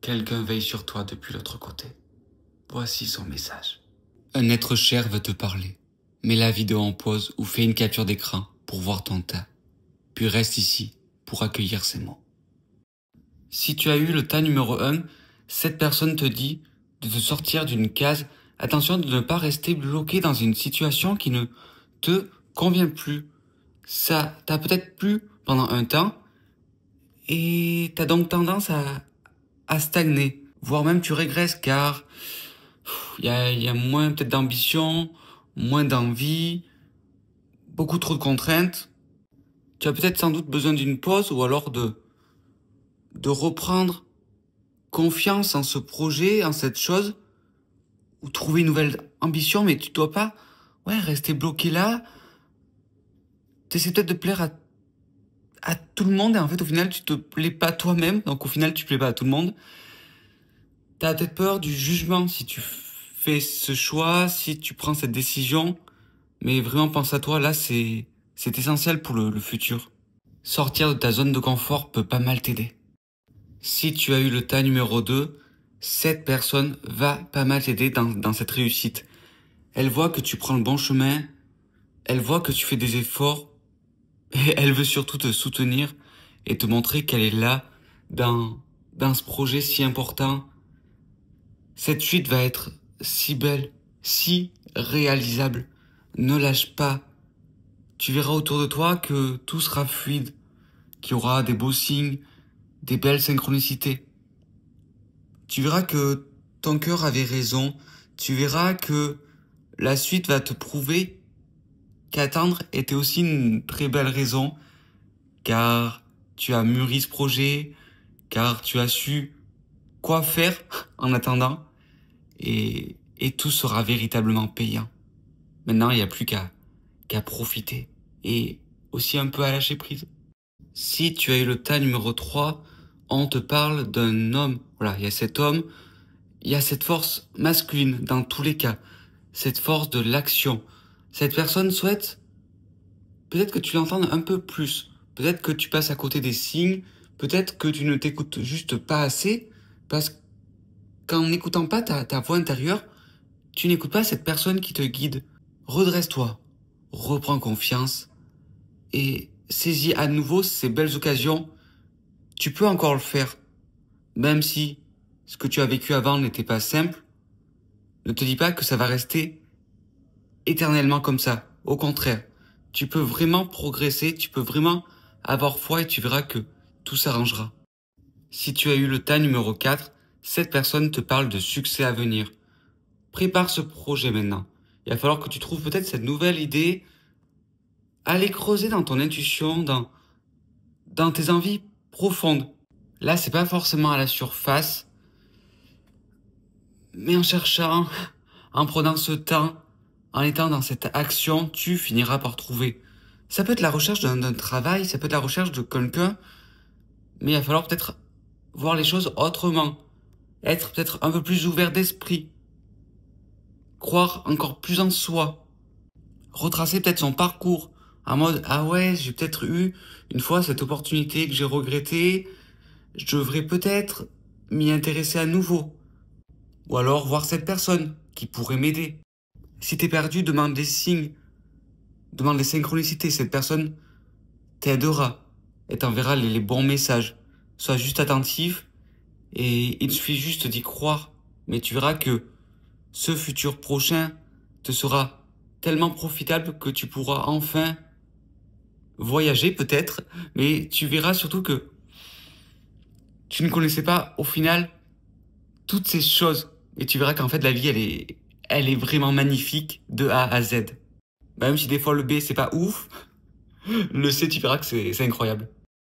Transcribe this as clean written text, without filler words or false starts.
Quelqu'un veille sur toi depuis l'autre côté. Voici son message. Un être cher veut te parler. Mets la vidéo en pause ou fais une capture d'écran pour voir ton tas. Puis reste ici pour accueillir ces mots. Si tu as eu le tas numéro 1, cette personne te dit de te sortir d'une case. Attention de ne pas rester bloqué dans une situation qui ne te convient plus. Ça t'a peut-être plu pendant un temps et t'as donc tendance à stagner, voire même tu régresses car il y a moins peut-être d'ambition, moins d'envie, beaucoup trop de contraintes. Tu as peut-être sans doute besoin d'une pause ou alors de reprendre confiance en ce projet, en cette chose, ou trouver une nouvelle ambition, mais tu dois pas, rester bloqué là. T'essaies peut-être de plaire à tout le monde et en fait au final tu te plais pas toi-même, donc au final tu plais pas à tout le monde. T'as peut-être peur du jugement si tu fais ce choix, si tu prends cette décision, mais vraiment pense à toi, là c'est essentiel pour le futur. Sortir de ta zone de confort peut pas mal t'aider. Si tu as eu le tas numéro 2, cette personne va pas mal t'aider dans cette réussite. Elle voit que tu prends le bon chemin, elle voit que tu fais des efforts, et elle veut surtout te soutenir et te montrer qu'elle est là dans ce projet si important. Cette suite va être si belle, si réalisable. Ne lâche pas. Tu verras autour de toi que tout sera fluide, qu'il y aura des beaux signes, des belles synchronicités. Tu verras que ton cœur avait raison. Tu verras que la suite va te prouver qu'attendre était aussi une très belle raison, car tu as mûri ce projet, car tu as su quoi faire en attendant, et tout sera véritablement payant. Maintenant, il n'y a plus qu'à profiter, et aussi un peu à lâcher prise. Si tu as eu le tas numéro 3, on te parle d'un homme. Voilà, il y a cet homme, il y a cette force masculine dans tous les cas, cette force de l'action. Cette personne souhaite peut-être que tu l'entendes un peu plus, peut-être que tu passes à côté des signes, peut-être que tu ne t'écoutes juste pas assez, parce qu'en n'écoutant pas ta voix intérieure, tu n'écoutes pas cette personne qui te guide. Redresse-toi, reprends confiance et saisis à nouveau ces belles occasions. Tu peux encore le faire, même si ce que tu as vécu avant n'était pas simple. Ne te dis pas que ça va rester éternellement comme ça. Au contraire, tu peux vraiment progresser, tu peux vraiment avoir foi et tu verras que tout s'arrangera. Si tu as eu le tas numéro 4, cette personne te parle de succès à venir. Prépare ce projet maintenant. Il va falloir que tu trouves peut-être cette nouvelle idée. Allez creuser dans ton intuition, dans tes envies profondes. Là, c'est pas forcément à la surface, mais en cherchant, en prenant ce temps, en étant dans cette action, tu finiras par trouver. Ça peut être la recherche d'un travail, ça peut être la recherche de quelqu'un, mais il va falloir peut-être voir les choses autrement. Être peut-être un peu plus ouvert d'esprit. Croire encore plus en soi. Retracer peut-être son parcours. En mode, ah ouais, j'ai peut-être eu une fois cette opportunité que j'ai regrettée. Je devrais peut-être m'y intéresser à nouveau. Ou alors voir cette personne qui pourrait m'aider. Si t'es perdu, demande des signes. Demande des synchronicités. Cette personne t'aidera et t'enverra les bons messages. Sois juste attentif et il suffit juste d'y croire. Mais tu verras que ce futur prochain te sera tellement profitable que tu pourras enfin voyager peut-être, mais tu verras surtout que tu ne connaissais pas au final toutes ces choses. Et tu verras qu'en fait la vie elle est vraiment magnifique de A à Z. Même si des fois le B c'est pas ouf, le C tu verras que c'est incroyable.